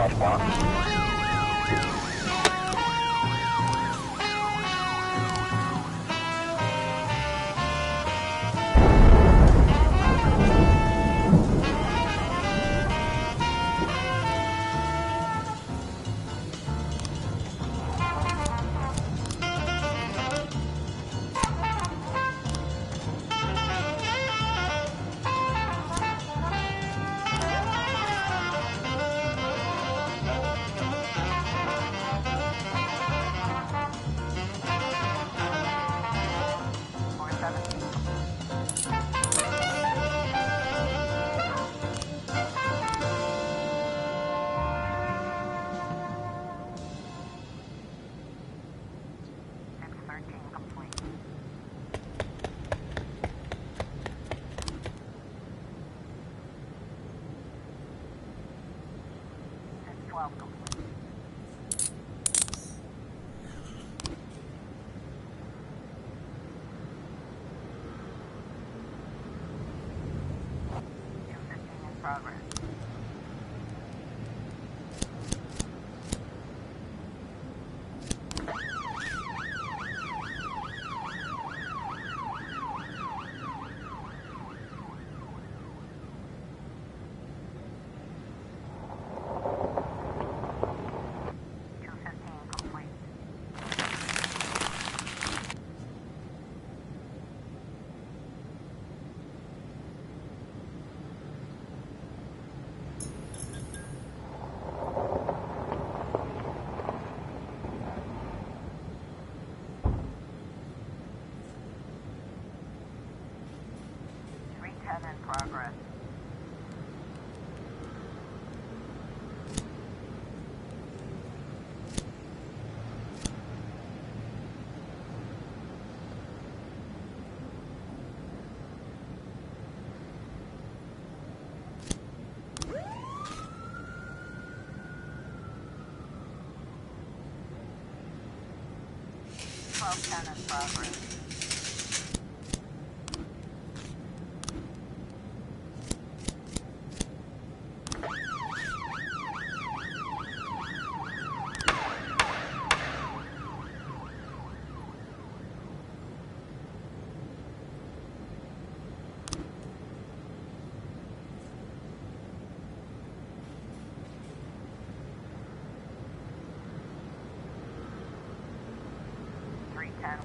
hot spot.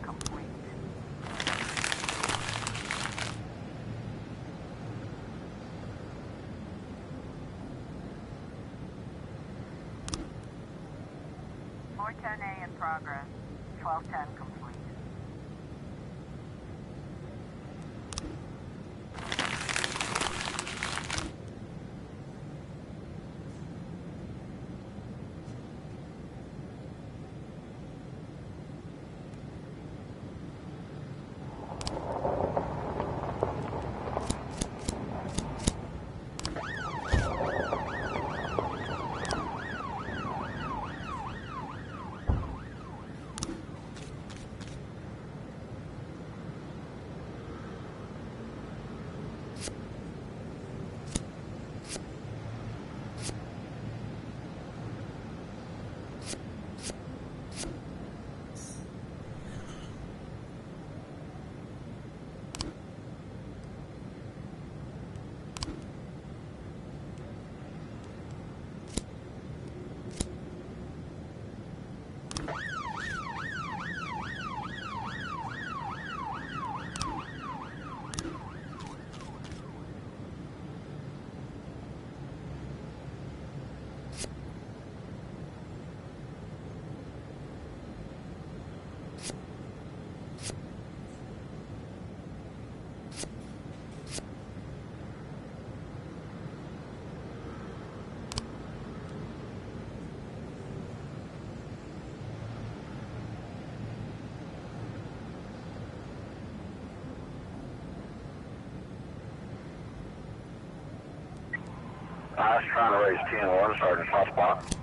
Complete. 410A in progress. 1210 complete. I was trying to raise 10-1, Sergeant hot spot.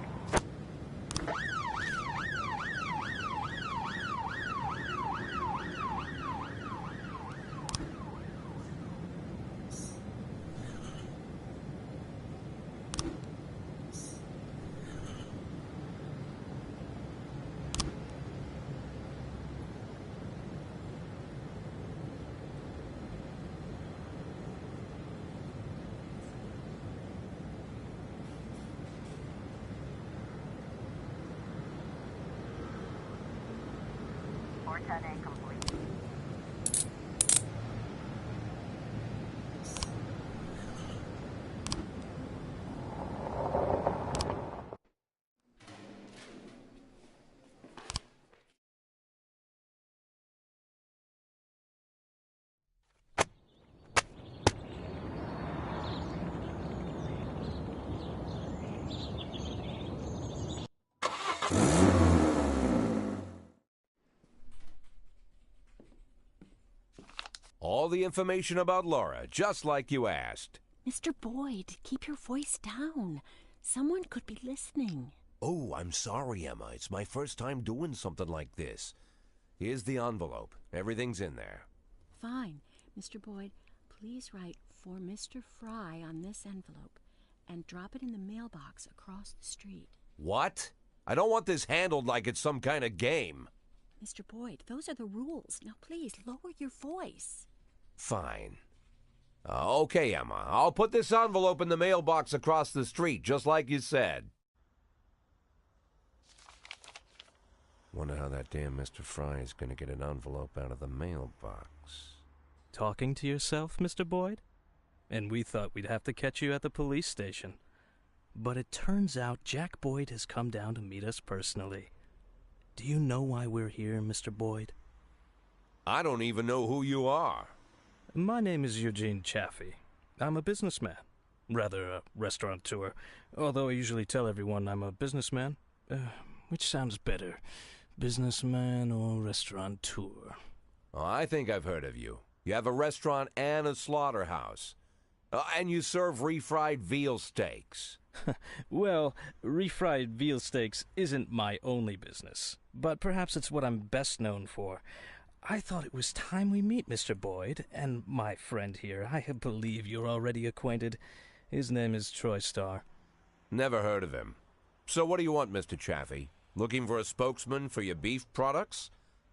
All the information about Laura, just like you asked. Mr. Boyd, keep your voice down. Someone could be listening. Oh, I'm sorry, Emma. It's my first time doing something like this. Here's the envelope. Everything's in there. Fine. Mr. Boyd, please write for Mr. Fry on this envelope and drop it in the mailbox across the street. What? I don't want this handled like it's some kind of game. Mr. Boyd, those are the rules. Now please, lower your voice. Fine. Okay, Emma. I'll put this envelope in the mailbox across the street, just like you said. Wonder how that damn Mr. Fry is going to get an envelope out of the mailbox. Talking to yourself, Mr. Boyd? And we thought we'd have to catch you at the police station. But it turns out Jack Boyd has come down to meet us personally. Do you know why we're here, Mr. Boyd? I don't even know who you are. My name is Eugene Chaffee. I'm a businessman. Rather, a restaurateur. Although I usually tell everyone I'm a businessman. Which sounds better? Businessman or restaurateur? Oh, I think I've heard of you. You have a restaurant and a slaughterhouse. And you serve refried veal steaks. Well, refried veal steaks isn't my only business, but perhaps it's what I'm best known for. I thought it was time we meet, Mr. Boyd, and my friend here. I believe you're already acquainted. His name is Troy Starr. Never heard of him. So what do you want, Mr. Chaffee? Looking for a spokesman for your beef products?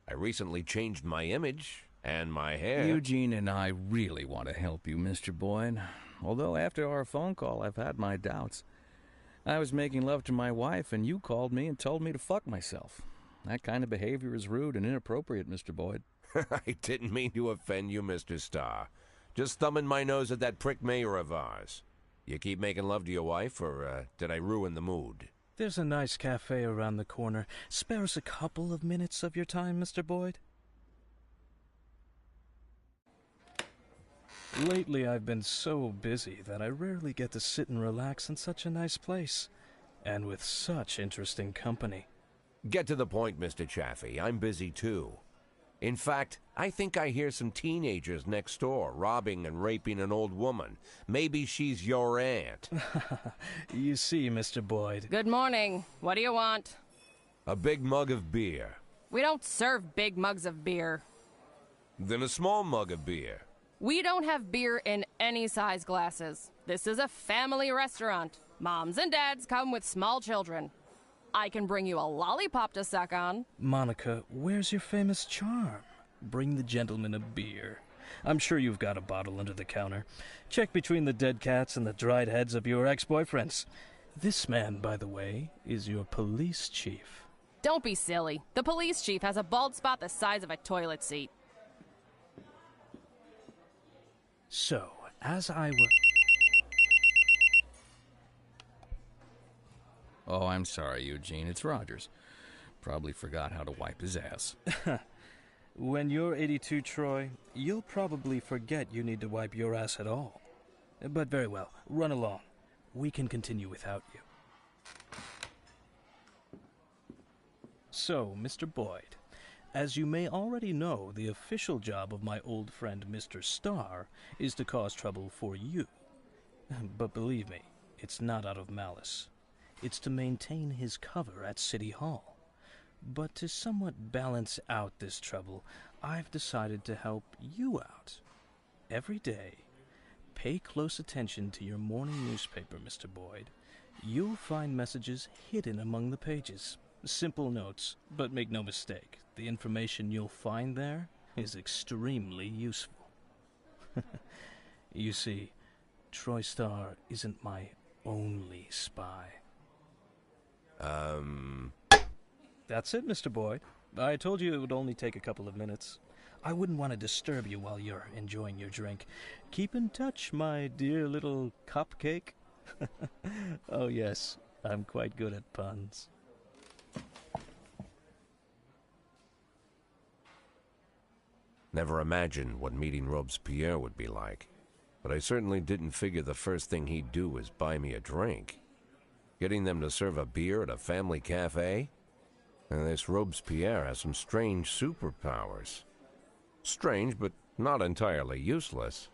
I recently changed my image and my hair. Eugene and I really want to help you, Mr. Boyd. Although after our phone call, I've had my doubts. I was making love to my wife, and you called me and told me to fuck myself. That kind of behavior is rude and inappropriate, Mr. Boyd. I didn't mean to offend you, Mr. Starr. Just thumbing my nose at that prick mayor of ours. You keep making love to your wife, or did I ruin the mood? There's a nice cafe around the corner. Spare us a couple of minutes of your time, Mr. Boyd. Lately, I've been so busy that I rarely get to sit and relax in such a nice place, and with such interesting company. Get to the point, Mr. Chaffee. I'm busy, too. In fact, I think I hear some teenagers next door robbing and raping an old woman. Maybe she's your aunt. You see, Mr. Boyd. Good morning. What do you want? A big mug of beer. We don't serve big mugs of beer. Then a small mug of beer. We don't have beer in any size glasses. This is a family restaurant. Moms and dads come with small children. I can bring you a lollipop to suck on. Monica, where's your famous charm? Bring the gentleman a beer. I'm sure you've got a bottle under the counter. Check between the dead cats and the dried heads of your ex-boyfriends. This man, by the way, is your police chief. Don't be silly. The police chief has a bald spot the size of a toilet seat. So, as I was... Oh, I'm sorry, Eugene. It's Rogers. Probably forgot how to wipe his ass. When you're 82, Troy, you'll probably forget you need to wipe your ass at all. But very well, run along. We can continue without you. So, Mr. Boyd, as you may already know, the official job of my old friend Mr. Starr is to cause trouble for you. But believe me, it's not out of malice. It's to maintain his cover at City Hall. But to somewhat balance out this trouble, I've decided to help you out. Every day, pay close attention to your morning newspaper, Mr. Boyd. You'll find messages hidden among the pages. Simple notes, but make no mistake, the information you'll find there is extremely useful. You see, Troy Starr isn't my only spy. That's it, Mr. Boyd. I told you it would only take a couple of minutes. I wouldn't want to disturb you while you're enjoying your drink. Keep in touch, my dear little cupcake. Oh, yes, I'm quite good at puns. Never imagined what meeting Robespierre would be like, but I certainly didn't figure the first thing he'd do was buy me a drink. Getting them to serve a beer at a family cafe? And this Robespierre has some strange superpowers. Strange, but not entirely useless.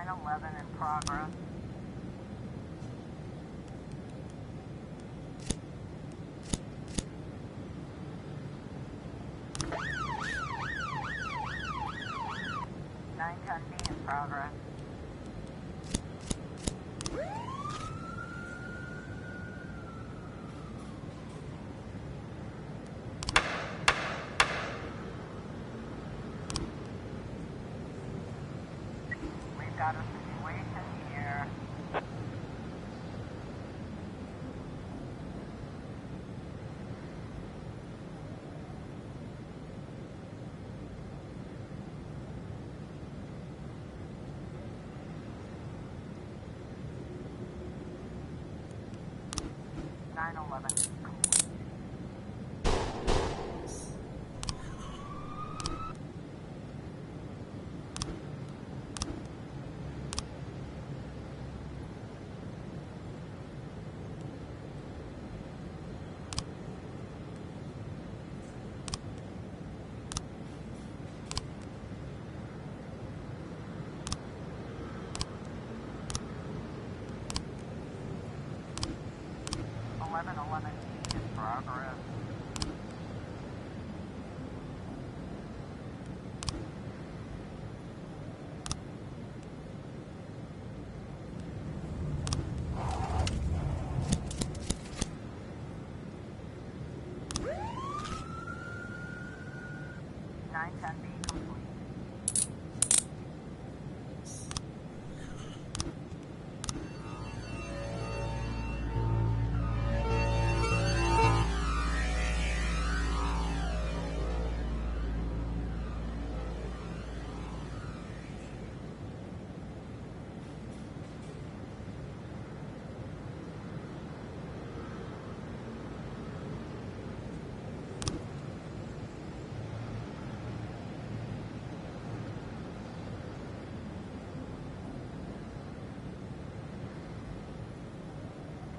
911 in progress. In progress. We've got a situation here.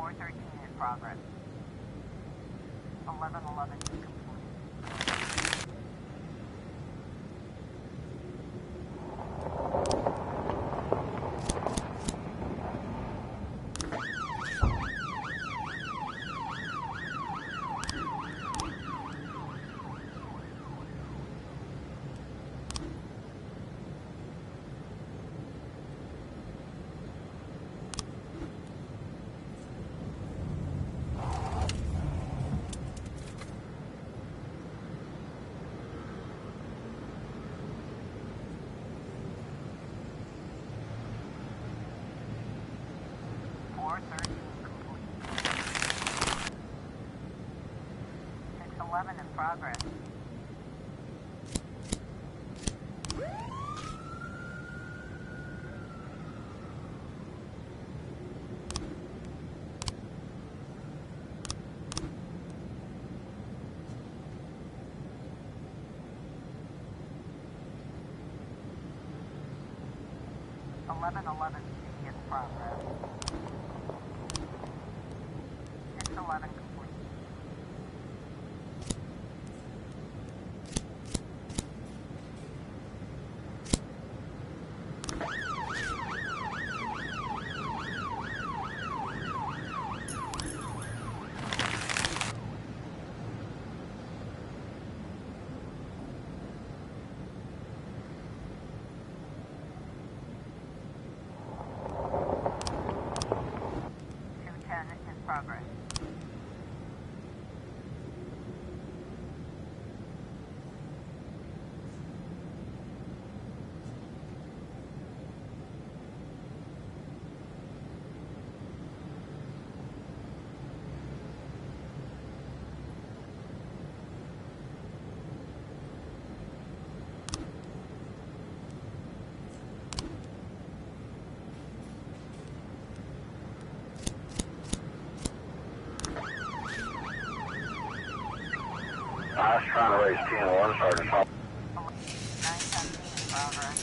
In progress. In progress. 1111 complete. In progress. In progress. 611 complete. Progress. I was trying to raise 10-1, Sergeant. 917 in progress.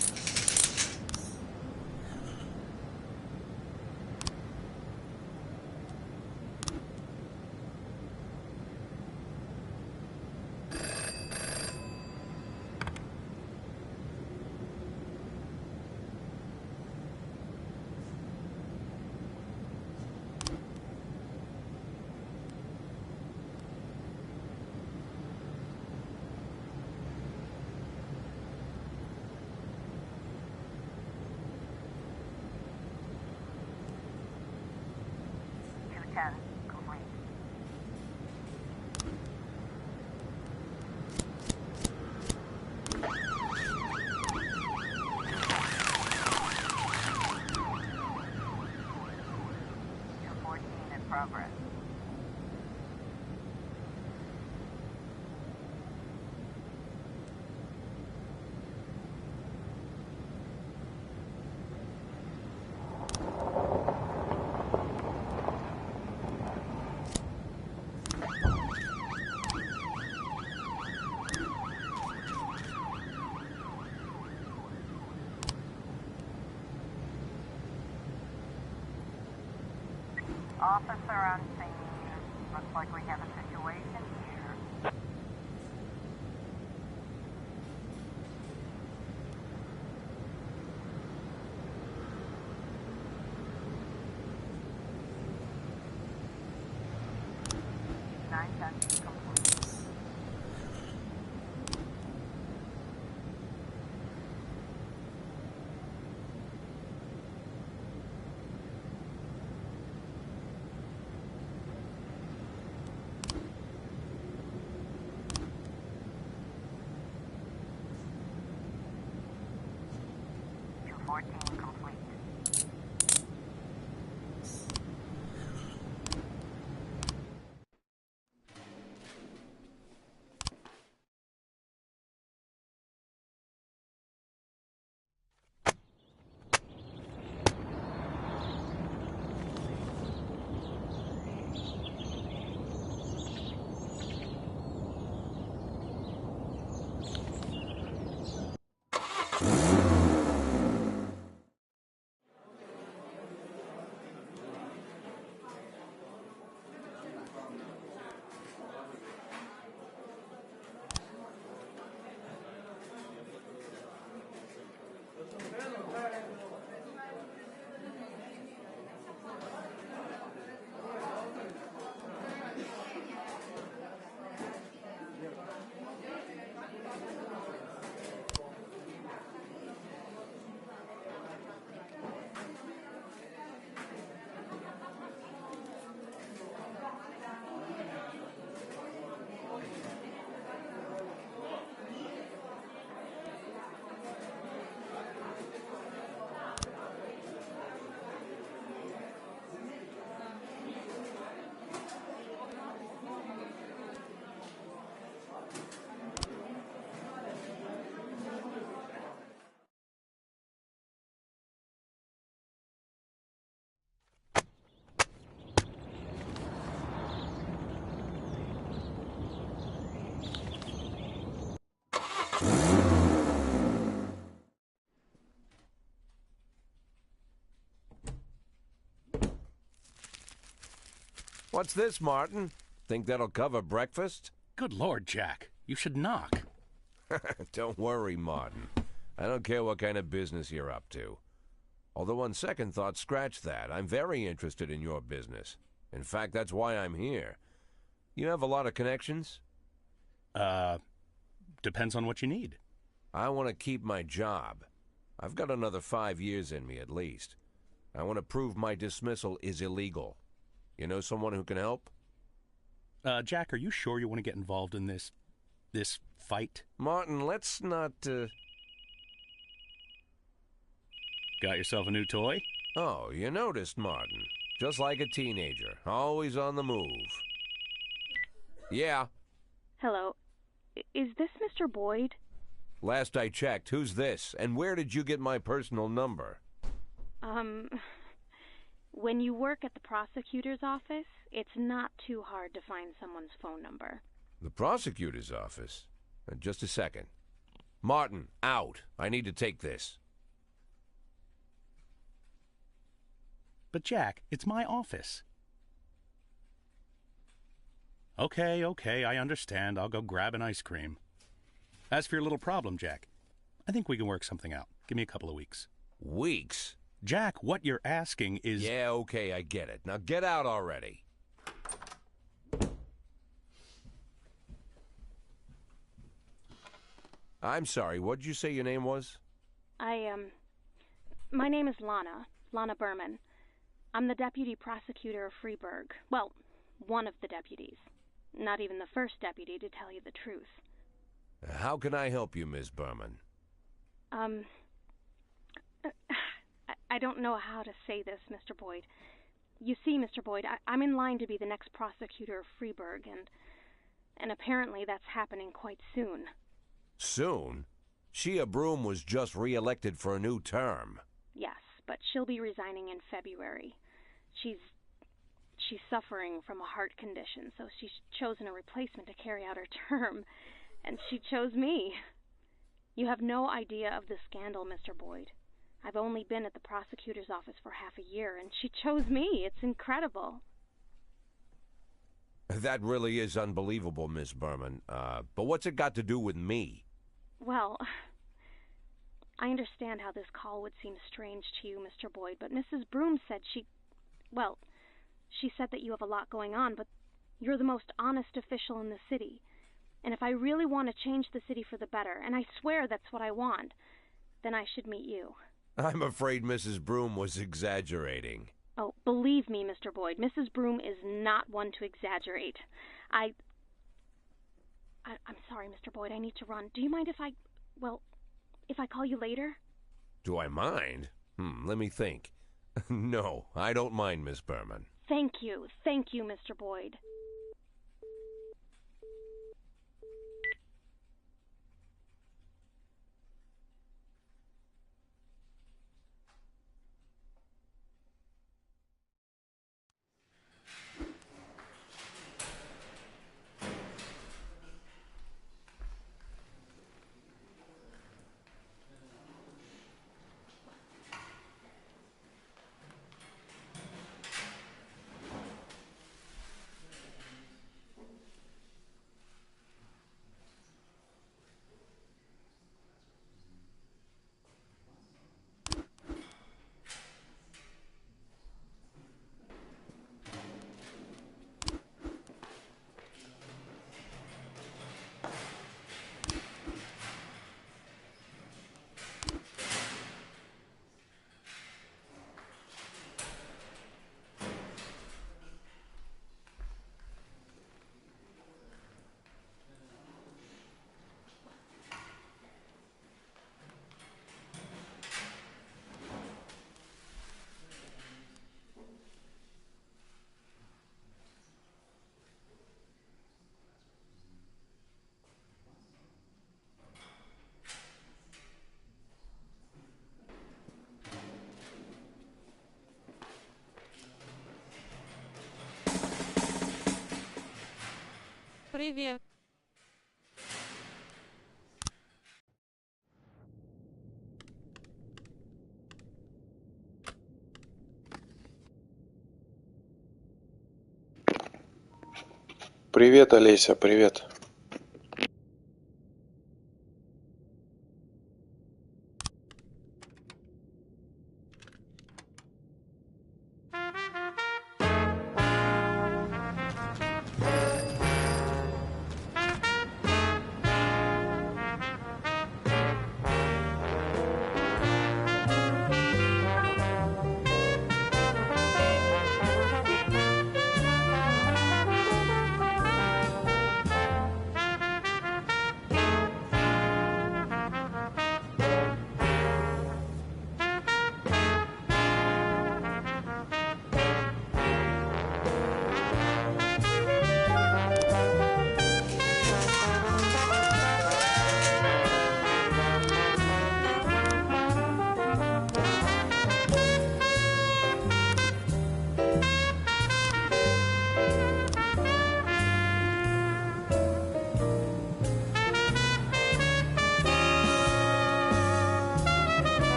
410 complete. In progress. Officer on scene. Looks like we have a situation here. Nine tests complete. Complete. What's this, Martin? Think that'll cover breakfast? Good Lord, Jack. You should knock. Don't worry, Martin. I don't care what kind of business you're up to. Although on second thought, scratch that. I'm very interested in your business. In fact, that's why I'm here. You have a lot of connections? Depends on what you need. I want to keep my job. I've got another 5 years in me at least. I want to prove my dismissal is illegal. You know someone who can help? Jack, are you sure you want to get involved in this fight? Martin, let's not, Got yourself a new toy? Oh, you noticed, Martin. Just like a teenager, always on the move. Yeah. Hello. Is this Mr. Boyd? Last I checked, who's this? And where did you get my personal number? When you work at the prosecutor's office, it's not too hard to find someone's phone number. The prosecutor's office? Just a second. Martin, out. I need to take this. But Jack, it's my office. Okay, I understand. I'll go grab an ice cream. As for your little problem, Jack, I think we can work something out. Give me a couple of weeks. Weeks? Jack, what you're asking is... Yeah, okay, I get it. Now get out already. I'm sorry, what did you say your name was? My name is Lana Berman. I'm the deputy prosecutor of Freeburg. Well, one of the deputies. Not even the first deputy, to tell you the truth. How can I help you, Miss Berman? I don't know how to say this, Mr. Boyd. You see, Mr. Boyd, I'm in line to be the next prosecutor of Freeburg, and apparently that's happening quite soon. Soon? Shea Broom was just re-elected for a new term. Yes, but she'll be resigning in February. She's suffering from a heart condition, so she's chosen a replacement to carry out her term, and she chose me. You have no idea of the scandal, Mr. Boyd. I've only been at the prosecutor's office for half a year, and she chose me. It's incredible. That really is unbelievable, Miss Berman. But what's it got to do with me? Well, I understand how this call would seem strange to you, Mr. Boyd, but Mrs. Broom said she said that you have a lot going on, but you're the most honest official in the city. And if I really want to change the city for the better, and I swear that's what I want, then I should meet you. I'm afraid Mrs. Broom was exaggerating. Oh, believe me, Mr. Boyd, Mrs. Broom is not one to exaggerate. I'm sorry, Mr. Boyd, I need to run. Do you mind if I call you later? Do I mind? Let me think. No, I don't mind, Miss Berman. Thank you, Mr. Boyd. Привет. Привет, Олеся, привет.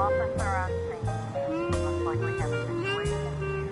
Officer on scene. Looks like we have a situation here.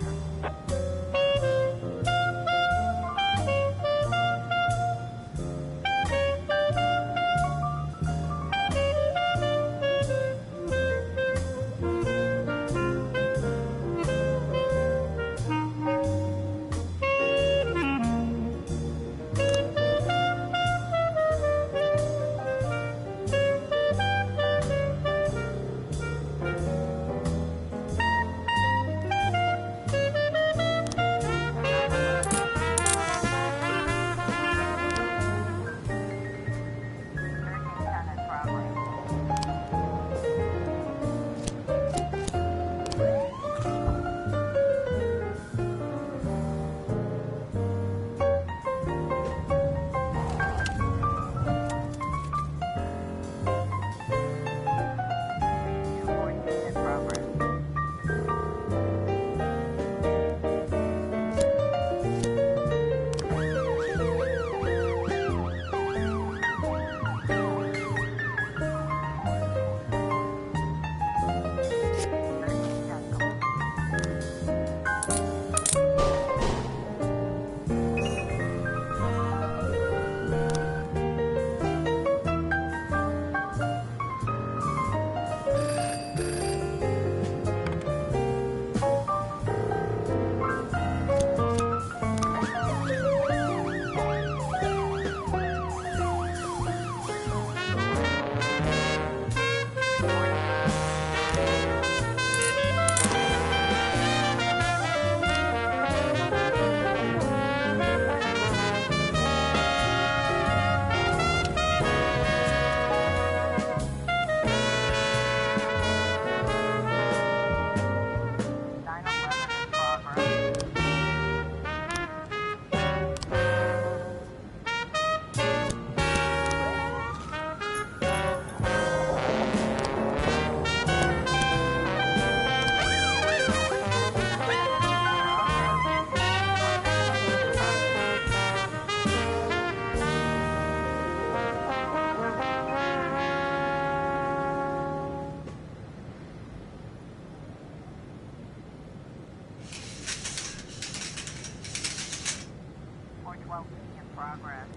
progress.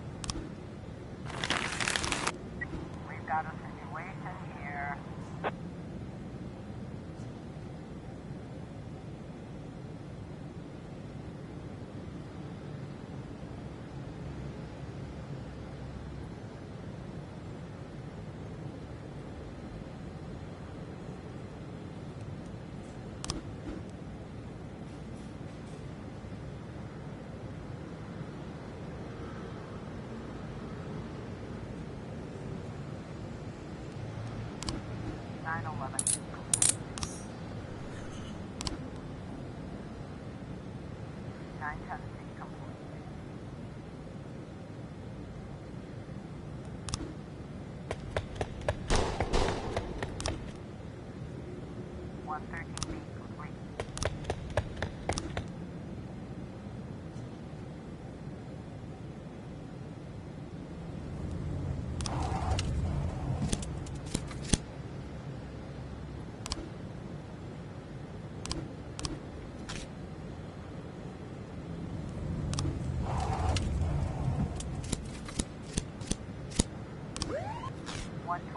We've got a situation here.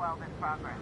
In progress.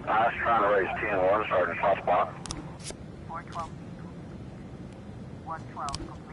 I was trying to raise 10-1, Sergeant Softball. 412. 112 complete.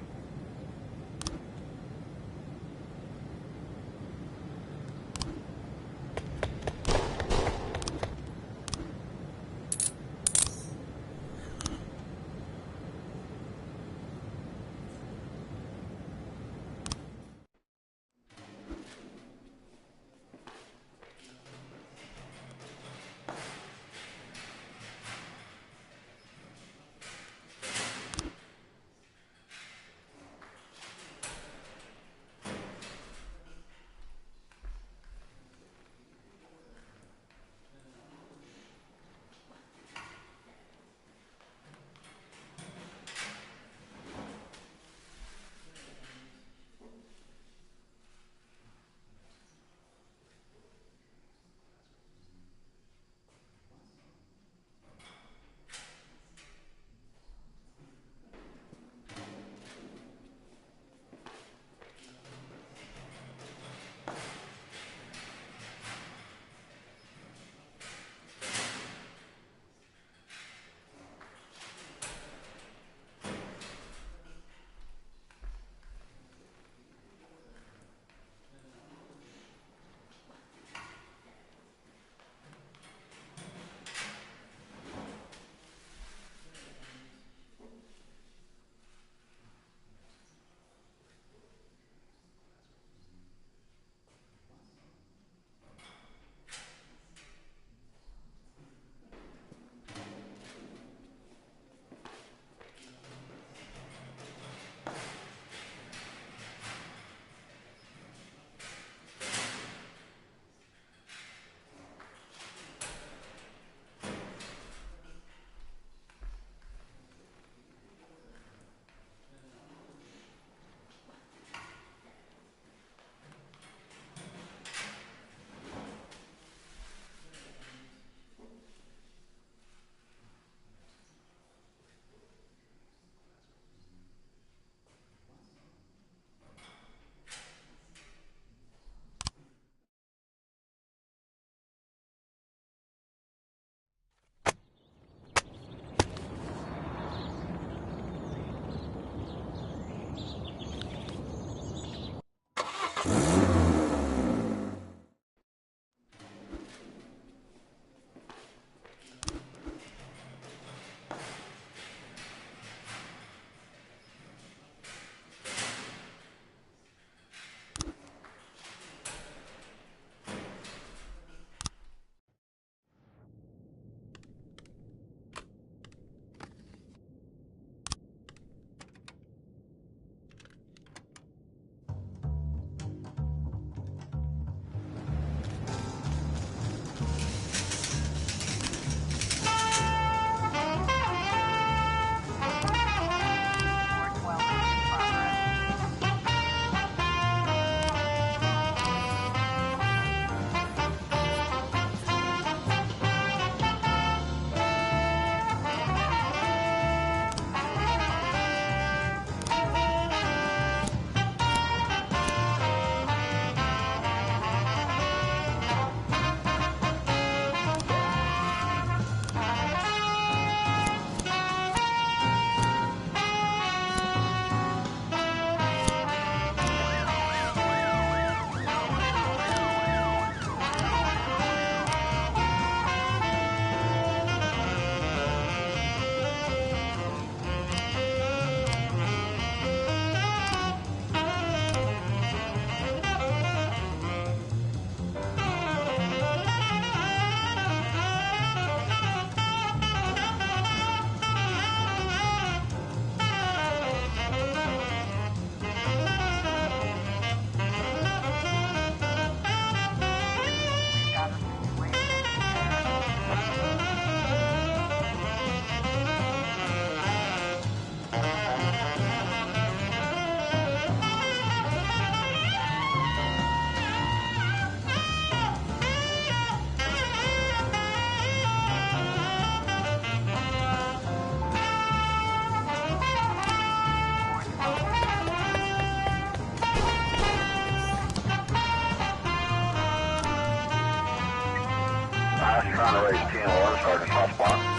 Ash trying to raise 10-1, Sergeant Cross Block.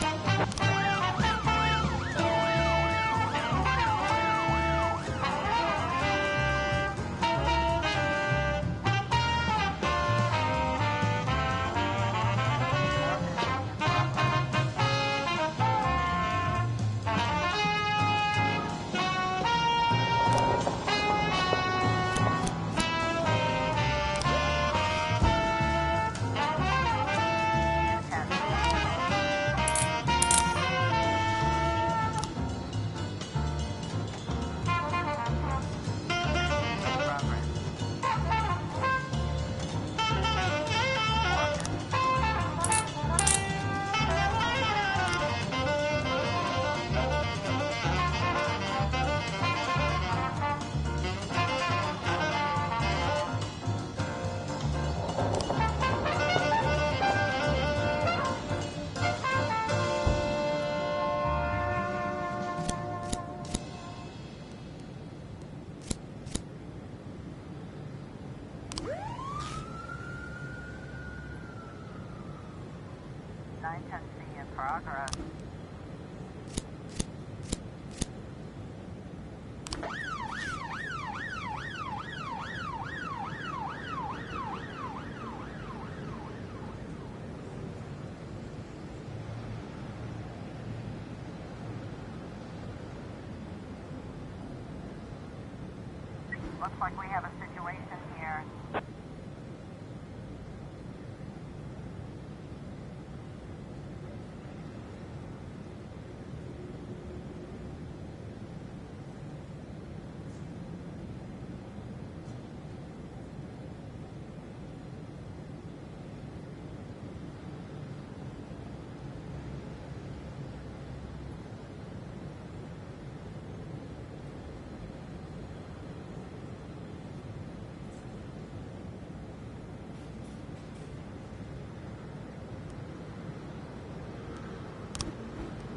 in progress. Looks like we have a situation here.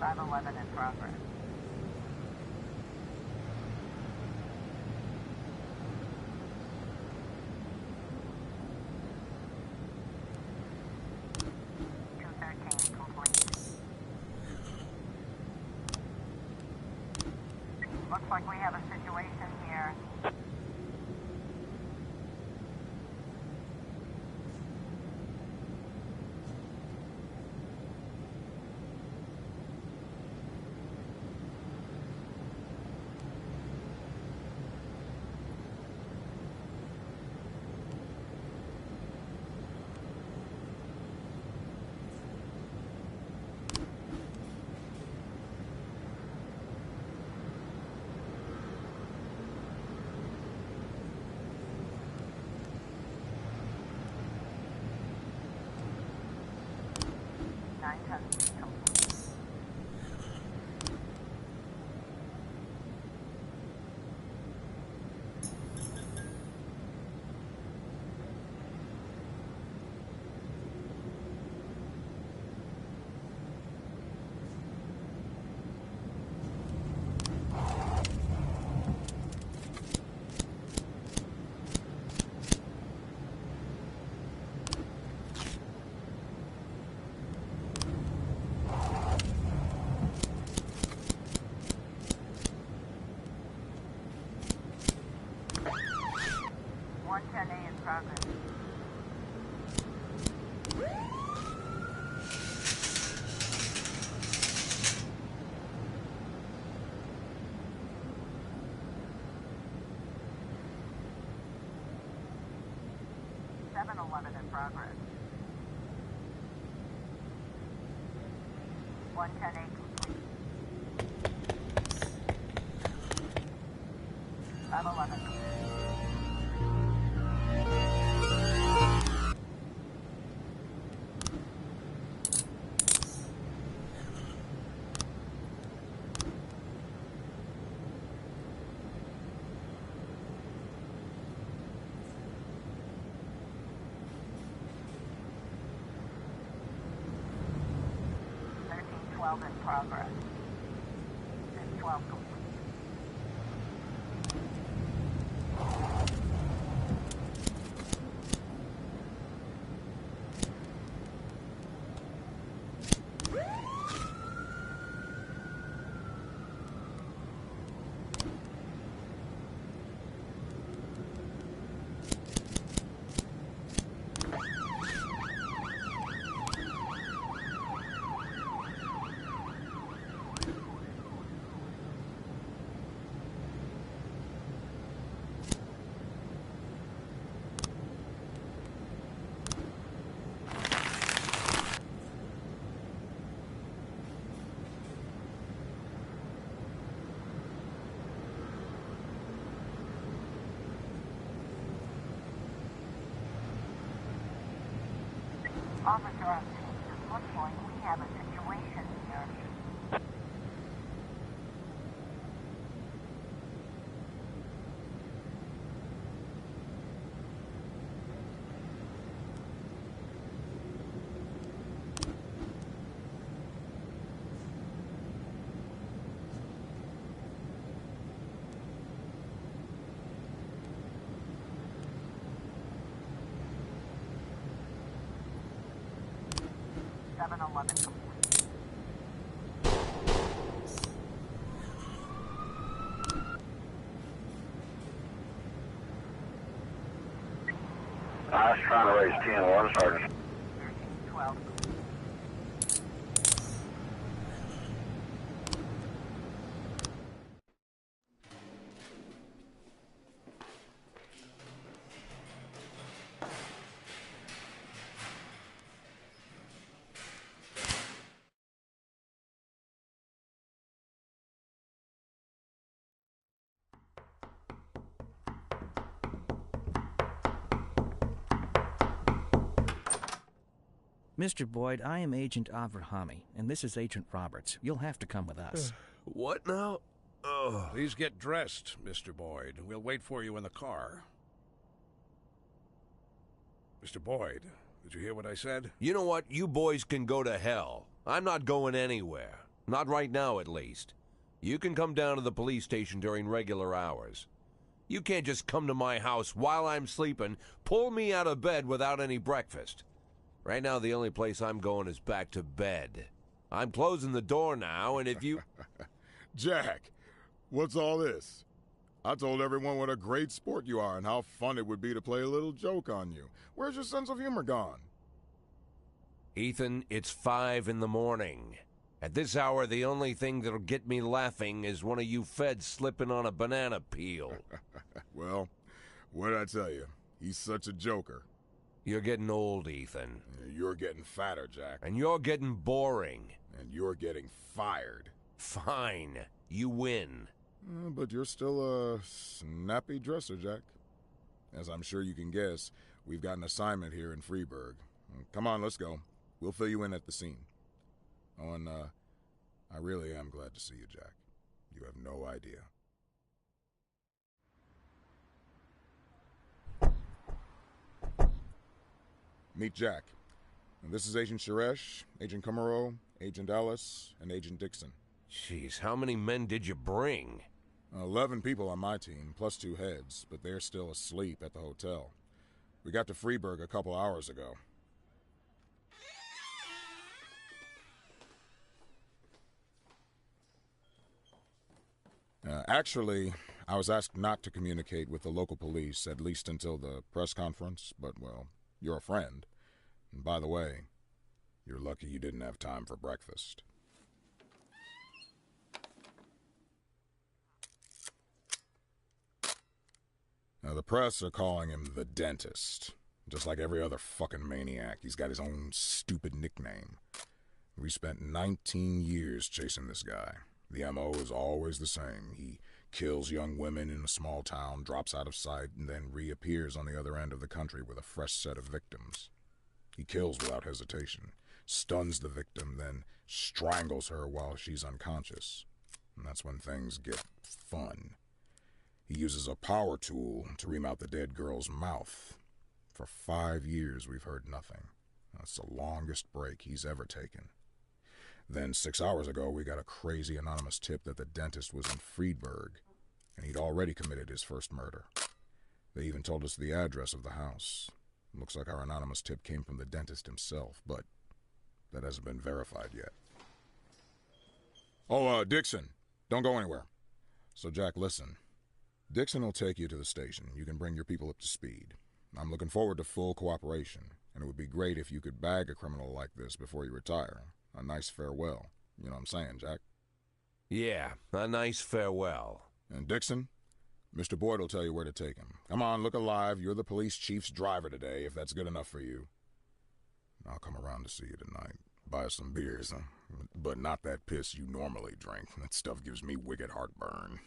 .511 in progress. Looks like we have a situation here. In progress. 110A complete. 511. In progress. 12 complete. Officer on scene. Looks like we have a situation here. I was trying to raise 10-1, Sergeant. 12. Mr. Boyd, I am Agent Avrahami, and this is Agent Roberts. You'll have to come with us. What now? Oh. Please get dressed, Mr. Boyd. We'll wait for you in the car. Mr. Boyd, did you hear what I said? You know what? You boys can go to hell. I'm not going anywhere. Not right now, at least. You can come down to the police station during regular hours. You can't just come to my house while I'm sleeping, pull me out of bed without any breakfast. Right now, the only place I'm going is back to bed. I'm closing the door now, and if you... Jack, what's all this? I told everyone what a great sport you are and how fun it would be to play a little joke on you. Where's your sense of humor gone? Ethan, it's 5 in the morning. At this hour, the only thing that'll get me laughing is one of you feds slipping on a banana peel. Well, what'd I tell you? He's such a joker. You're getting old, Ethan. You're getting fatter, Jack. And you're getting boring. And you're getting fired. Fine. You win. But you're still a snappy dresser, Jack. As I'm sure you can guess, we've got an assignment here in Freeburg. Come on, let's go. We'll fill you in at the scene. Oh, and I really am glad to see you, Jack. You have no idea. Meet Jack. And this is Agent Suresh, Agent Kumaro, Agent Ellis, and Agent Dixon. Jeez, how many men did you bring? 11 people on my team, plus 2 heads, but they're still asleep at the hotel. We got to Freeburg a couple hours ago. Actually, I was asked not to communicate with the local police, at least until the press conference, but, well, you're a friend. And by the way, you're lucky you didn't have time for breakfast. Now, the press are calling him the Dentist. Just like every other fucking maniac, he's got his own stupid nickname. We spent 19 years chasing this guy. The M.O. is always the same. He kills young women in a small town, drops out of sight, and then reappears on the other end of the country with a fresh set of victims. He kills without hesitation, stuns the victim, then strangles her while she's unconscious. And that's when things get fun. He uses a power tool to ream out the dead girl's mouth. For 5 years, we've heard nothing. That's the longest break he's ever taken. Then 6 hours ago, we got a crazy anonymous tip that the dentist was in Freeburg, and he'd already committed his first murder. They even told us the address of the house. Looks like our anonymous tip came from the dentist himself, but that hasn't been verified yet. Oh, Dixon, don't go anywhere. So, Jack, listen. Dixon will take you to the station. You can bring your people up to speed. I'm looking forward to full cooperation, and it would be great if you could bag a criminal like this before you retire. A nice farewell. You know what I'm saying, Jack? Yeah, a nice farewell. And Dixon, Mr. Boyd will tell you where to take him. Come on, look alive. You're the police chief's driver today, if that's good enough for you. I'll come around to see you tonight. Buy us some beers, huh? But not that piss you normally drink. That stuff gives me wicked heartburn.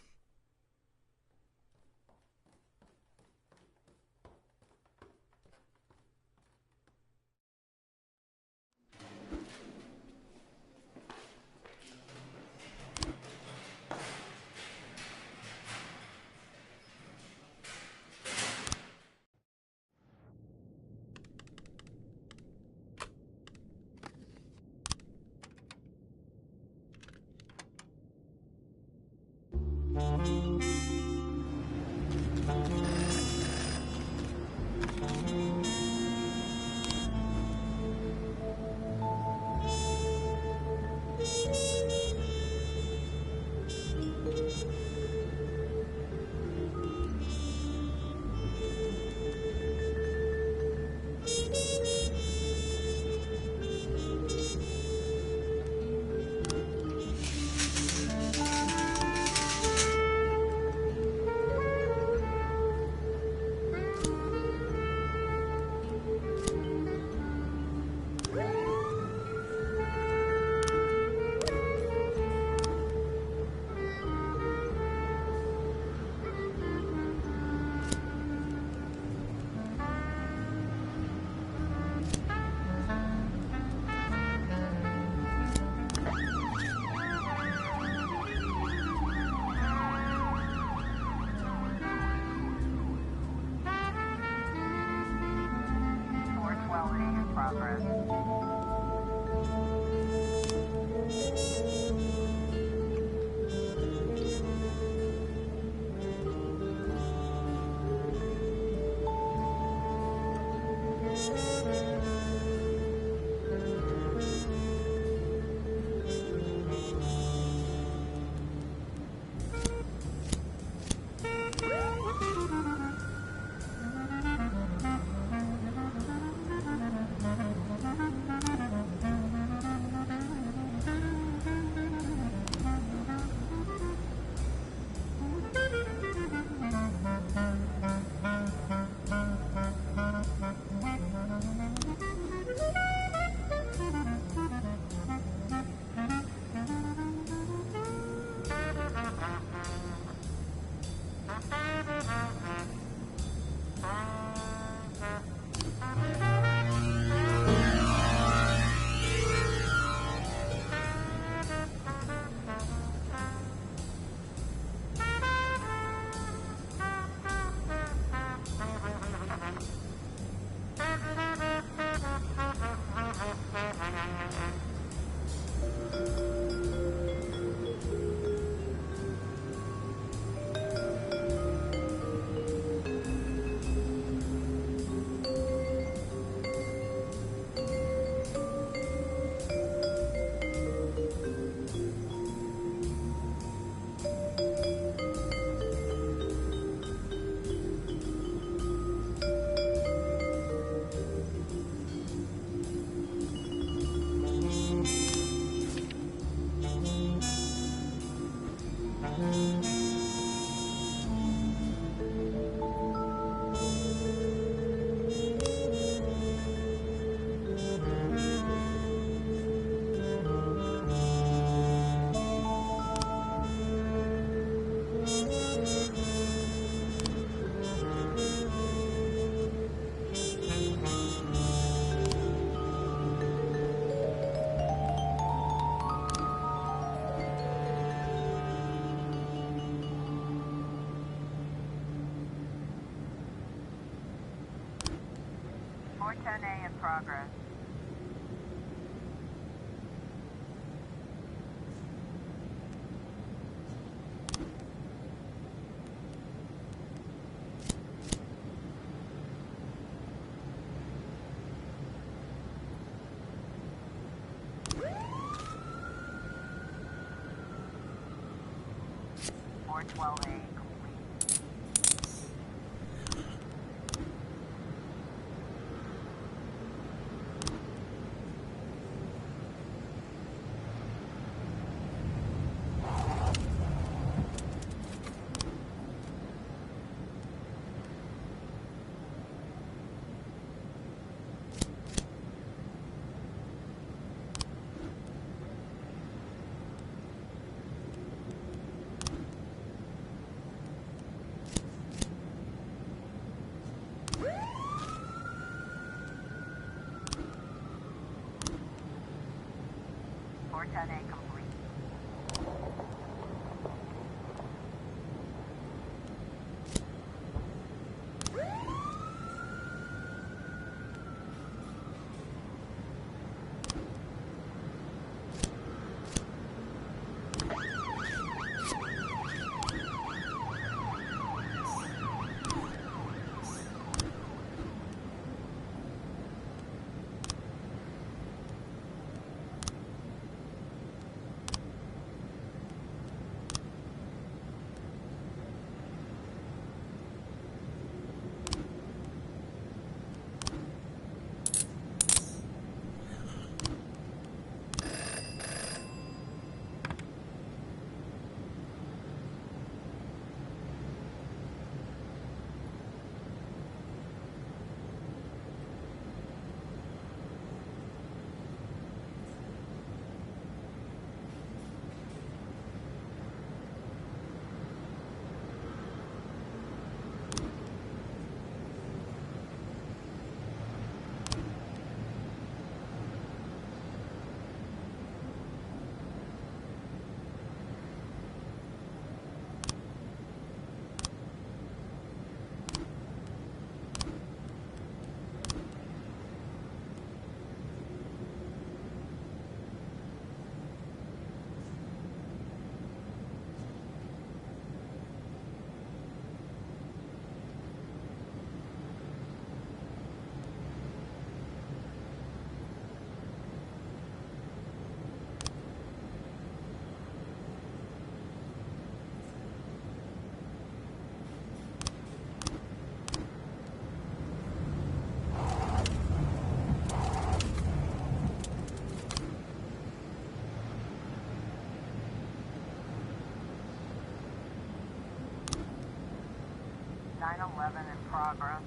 410A in progress. In progress.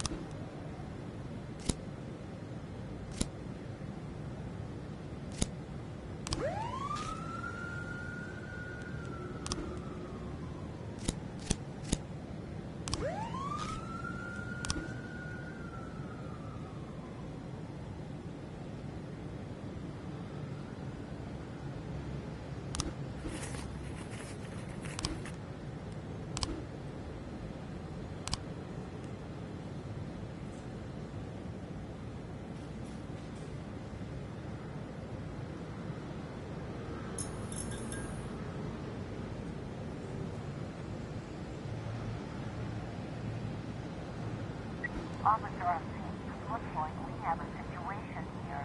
Officer on scene, it looks like we have a situation here.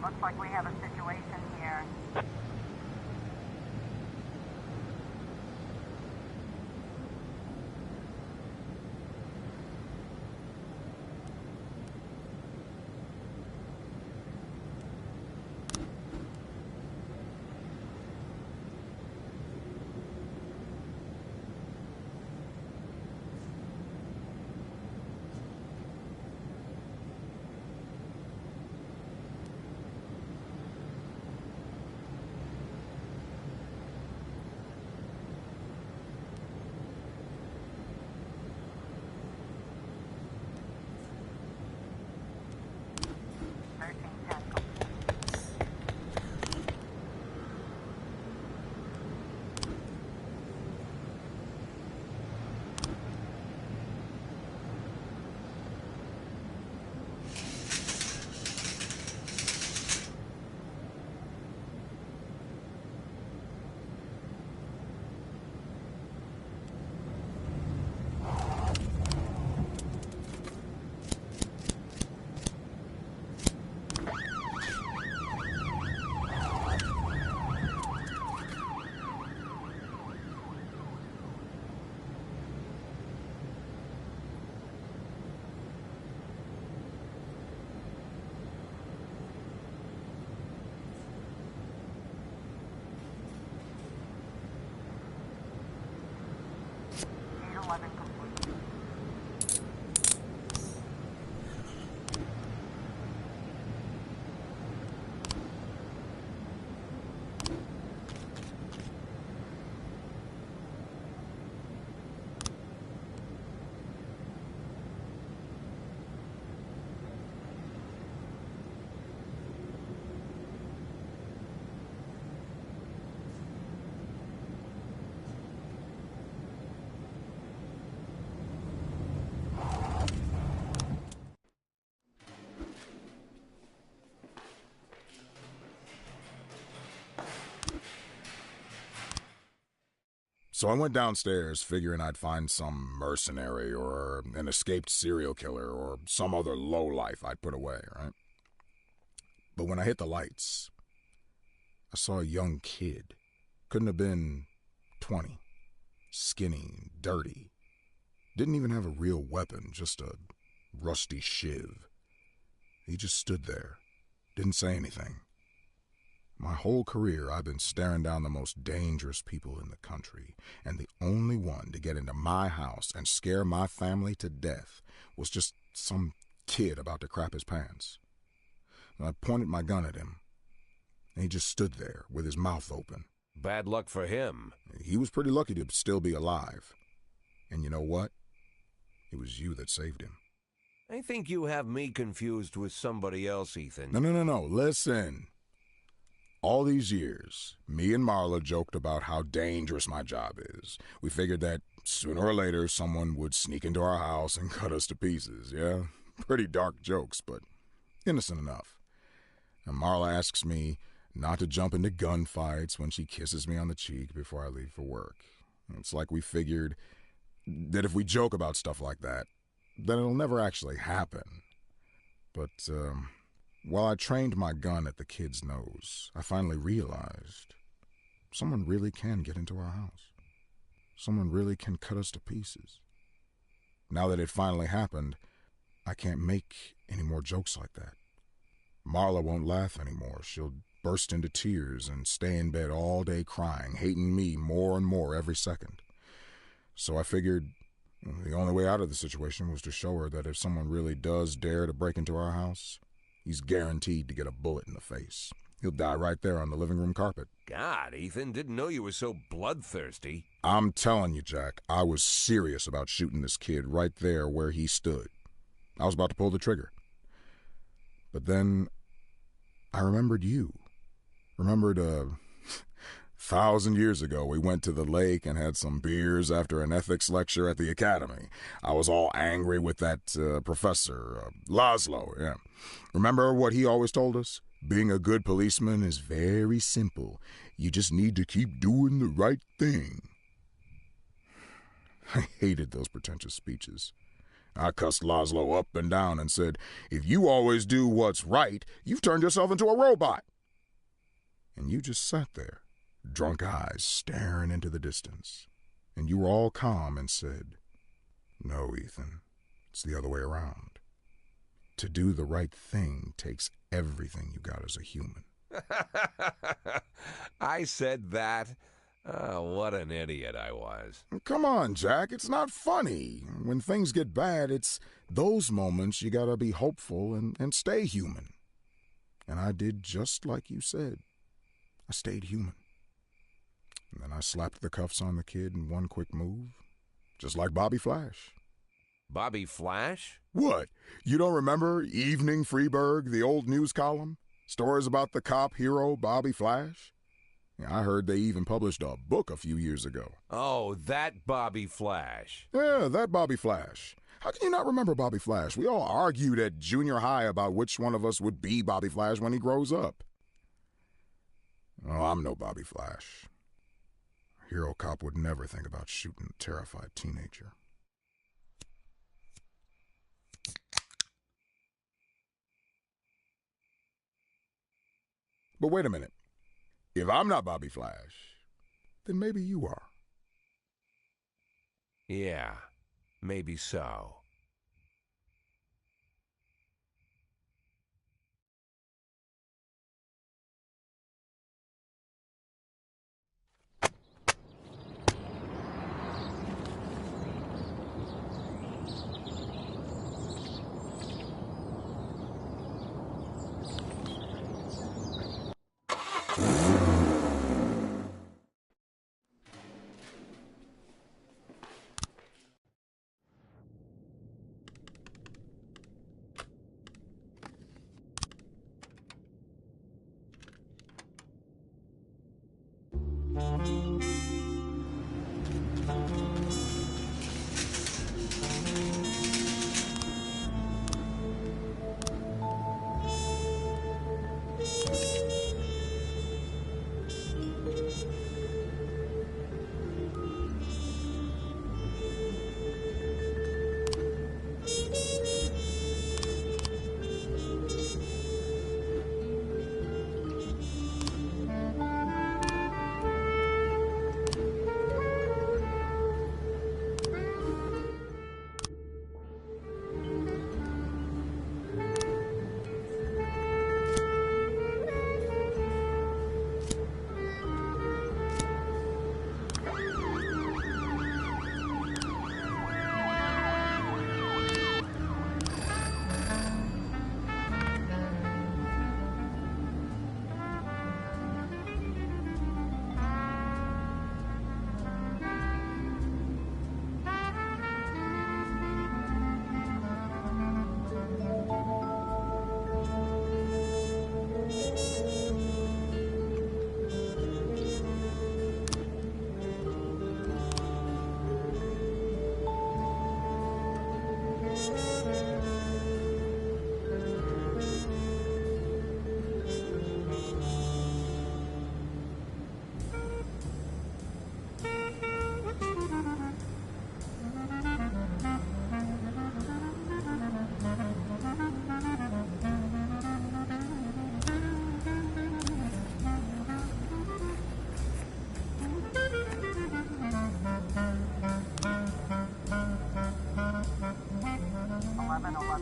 Looks like we have a situation here. 11 complete. So I went downstairs figuring I'd find some mercenary or an escaped serial killer or some other lowlife I'd put away, right? But when I hit the lights, I saw a young kid. Couldn't have been 20. Skinny, dirty. Didn't even have a real weapon, just a rusty shiv. He just stood there, didn't say anything. My whole career, I've been staring down the most dangerous people in the country, and the only one to get into my house and scare my family to death was just some kid about to crap his pants. I pointed my gun at him, and he just stood there with his mouth open. Bad luck for him. He was pretty lucky to still be alive. And you know what? It was you that saved him. I think you have me confused with somebody else, Ethan. No. Listen. All these years, me and Marla joked about how dangerous my job is. We figured that sooner or later someone would sneak into our house and cut us to pieces, yeah? Pretty dark jokes, but innocent enough. And Marla asks me not to jump into gunfights when she kisses me on the cheek before I leave for work. It's like we figured that if we joke about stuff like that, then it'll never actually happen. But, while I trained my gun at the kid's nose, I finally realized someone really can get into our house. Someone really can cut us to pieces. Now that it finally happened, I can't make any more jokes like that. Marla won't laugh anymore. She'll burst into tears and stay in bed all day crying, hating me more and more every second. So I figured the only way out of the situation was to show her that if someone really does dare to break into our house, he's guaranteed to get a bullet in the face. He'll die right there on the living room carpet. God, Ethan, didn't know you were so bloodthirsty. I'm telling you, Jack, I was serious about shooting this kid right there where he stood. I was about to pull the trigger. But then I remembered you. Remembered 1,000 years ago, we went to the lake and had some beers after an ethics lecture at the academy. I was all angry with that professor, Laszlo, yeah. Remember what he always told us? Being a good policeman is very simple. You just need to keep doing the right thing. I hated those pretentious speeches. I cussed Laszlo up and down and said, if you always do what's right, you've turned yourself into a robot. And you just sat there, drunk eyes staring into the distance. And you were all calm and said, no, Ethan, it's the other way around. To do the right thing takes everything you got as a human. I said that. Oh, what an idiot I was. Come on, Jack, it's not funny. When things get bad, it's those moments you gotta be hopeful and stay human. And I did just like you said. I stayed human. And then I slapped the cuffs on the kid in one quick move, just like Bobby Flash. Bobby Flash? What? You don't remember Evening Freeburg, the old news column? Stories about the cop hero Bobby Flash? I heard they even published a book a few years ago. Oh, that Bobby Flash. Yeah, that Bobby Flash. How can you not remember Bobby Flash? We all argued at junior high about which one of us would be Bobby Flash when he grows up. Oh, I'm no Bobby Flash. A hero cop would never think about shooting a terrified teenager. But wait a minute. If I'm not Bobby Flash, then maybe you are. Yeah, maybe so.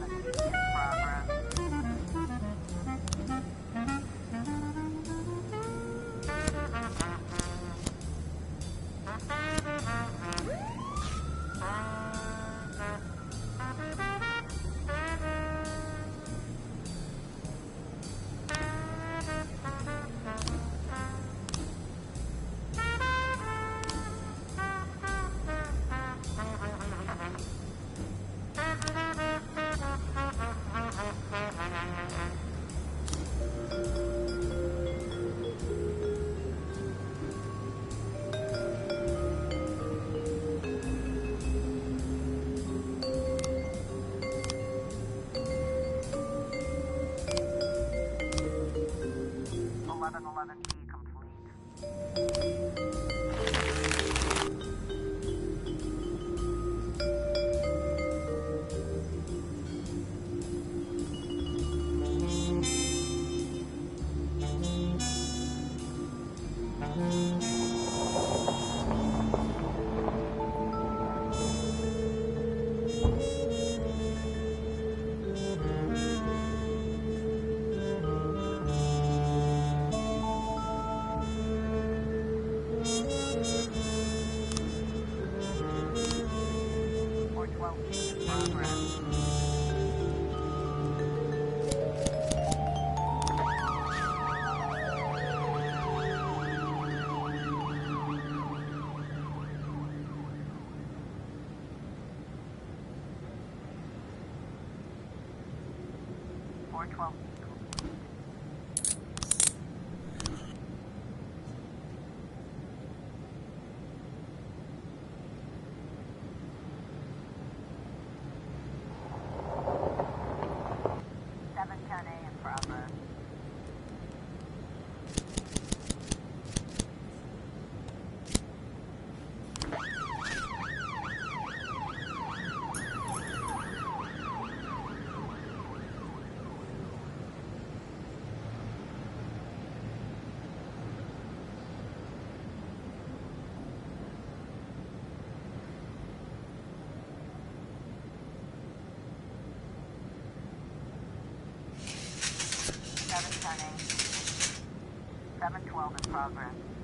11T in progress. Turning. 712 in progress.